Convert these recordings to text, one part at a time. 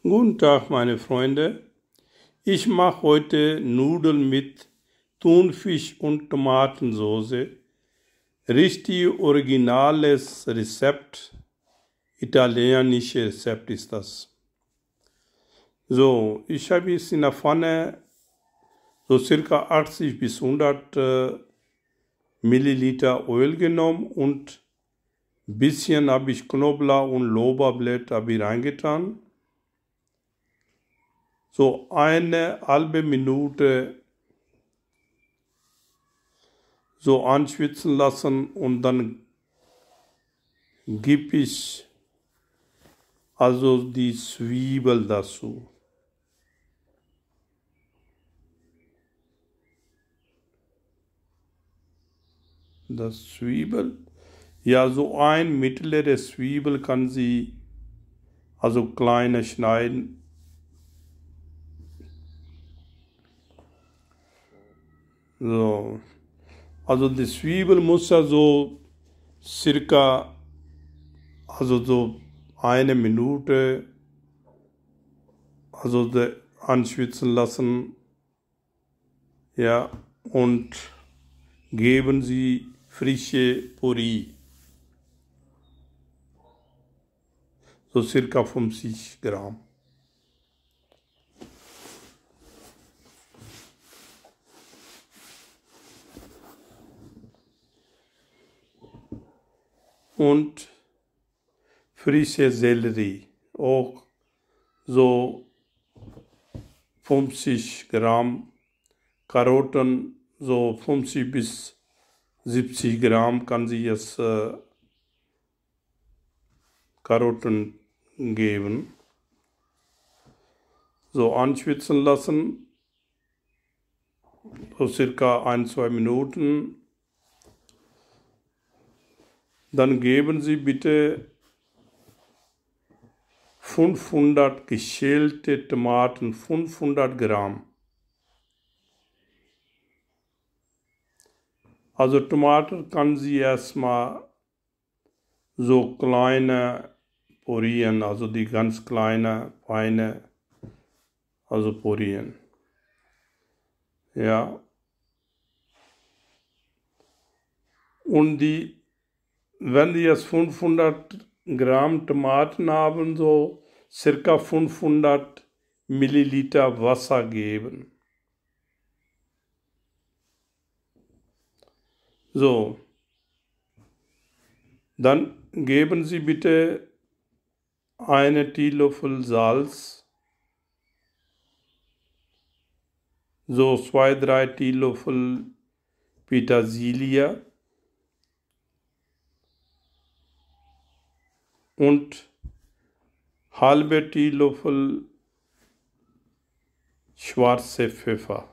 Guten Tag, meine Freunde. Ich mache heute Nudeln mit Thunfisch und Tomatensauce. Richtig originales Rezept. Italienisches Rezept ist das. So, ich habe jetzt in der Pfanne so circa 80 bis 100 Milliliter Öl genommen und ein bisschen habe ich Knoblauch und Lorbeerblätter reingetan. So eine halbe Minute so anschwitzen lassen und dann gebe ich also die Zwiebel dazu. Das Zwiebel, ja, so ein mittlere Zwiebel kann sie also kleine schneiden. So, also die Zwiebel muss ja so circa, also so eine Minute, also anschwitzen lassen, ja, und geben Sie frische Püree, so circa 50 Gramm. Und frische Sellerie, auch so 50 Gramm, Karotten so 50 bis 70 Gramm kann sie jetzt Karotten geben. So anschwitzen lassen, so circa 1-2 Minuten. Dann geben Sie bitte 500 geschälte Tomaten, 500 Gramm. Also Tomaten kann sie erstmal so kleine pürieren, also die ganz kleine, feine, also pürieren. Ja. Und wenn die jetzt 500 Gramm Tomaten haben, so circa 500 Milliliter Wasser geben. So, dann geben Sie bitte einen Teelöffel Salz, so 2-3 Teelöffel Petersilie und halbe Teelöffel schwarze Pfeffer.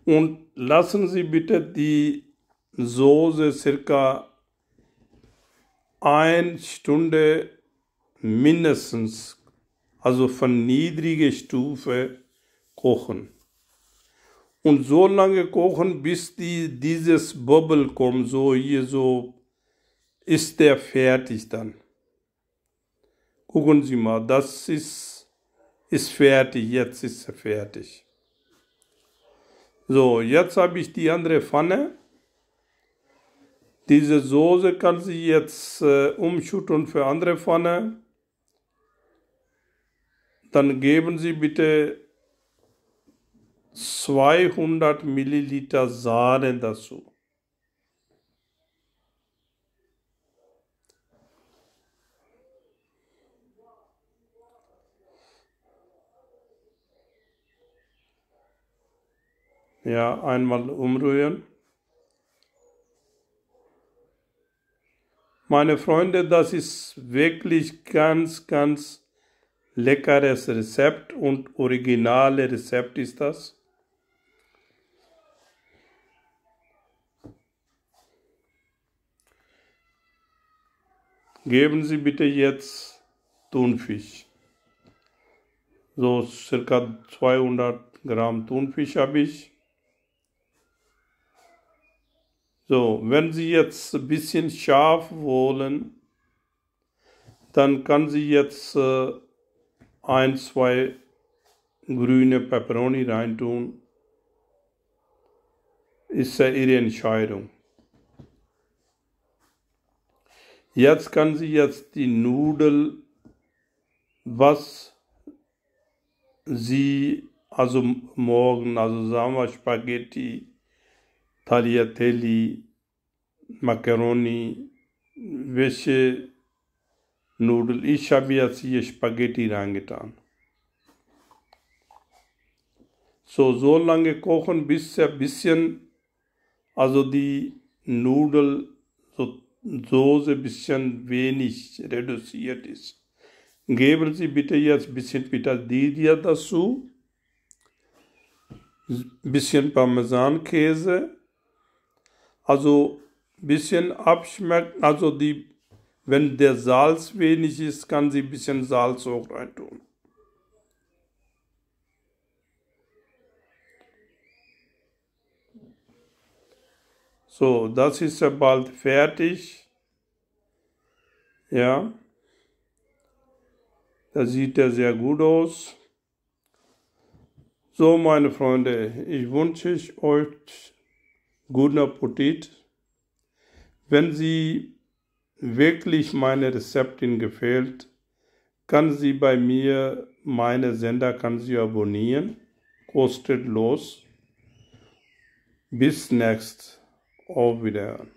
Und lassen Sie bitte die Soße circa 1 Stunde mindestens, also von niedriger Stufe kochen. Und so lange kochen, bis dieses Bubble kommt, so hier so, ist der fertig dann. Gucken Sie mal, das ist fertig, jetzt ist er fertig. So, jetzt habe ich die andere Pfanne. Diese Soße kann Sie jetzt umschütten für andere Pfanne. Dann geben Sie bitte 200 Milliliter Sahne dazu. Ja, einmal umrühren. Meine Freunde, das ist wirklich ganz, ganz leckeres Rezept und originale Rezept ist das. Geben Sie bitte jetzt Thunfisch. So circa 200 Gramm Thunfisch habe ich. So, wenn Sie jetzt ein bisschen scharf wollen, Dann kann sie jetzt 1, 2 grüne Peperoni reintun. Ist ja ihre Entscheidung. Jetzt kann sie jetzt die Nudel, was sie, also morgen, also sagen wir Spaghetti, Tagliatelle, Macaroni, welche Nudel. Ich habe jetzt hier Spaghetti reingetan. So lange kochen, bis ein bisschen, also die Nudel, so Soße ein bisschen wenig reduziert ist. Geben Sie bitte jetzt ein bisschen Petersilie dazu, ein bisschen Parmesankäse, also ein bisschen abschmecken, also wenn der Salz wenig ist, kann sie ein bisschen Salz auch reintun. So, das ist ja bald fertig. Ja, das sieht ja sehr gut aus. So, meine Freunde, ich wünsche euch guten Appetit. Wenn Sie wirklich meine Rezeptin gefällt, kann sie bei mir, meine Sender kann sie abonnieren. Kostenlos. Bis next. Auf Wiederhören.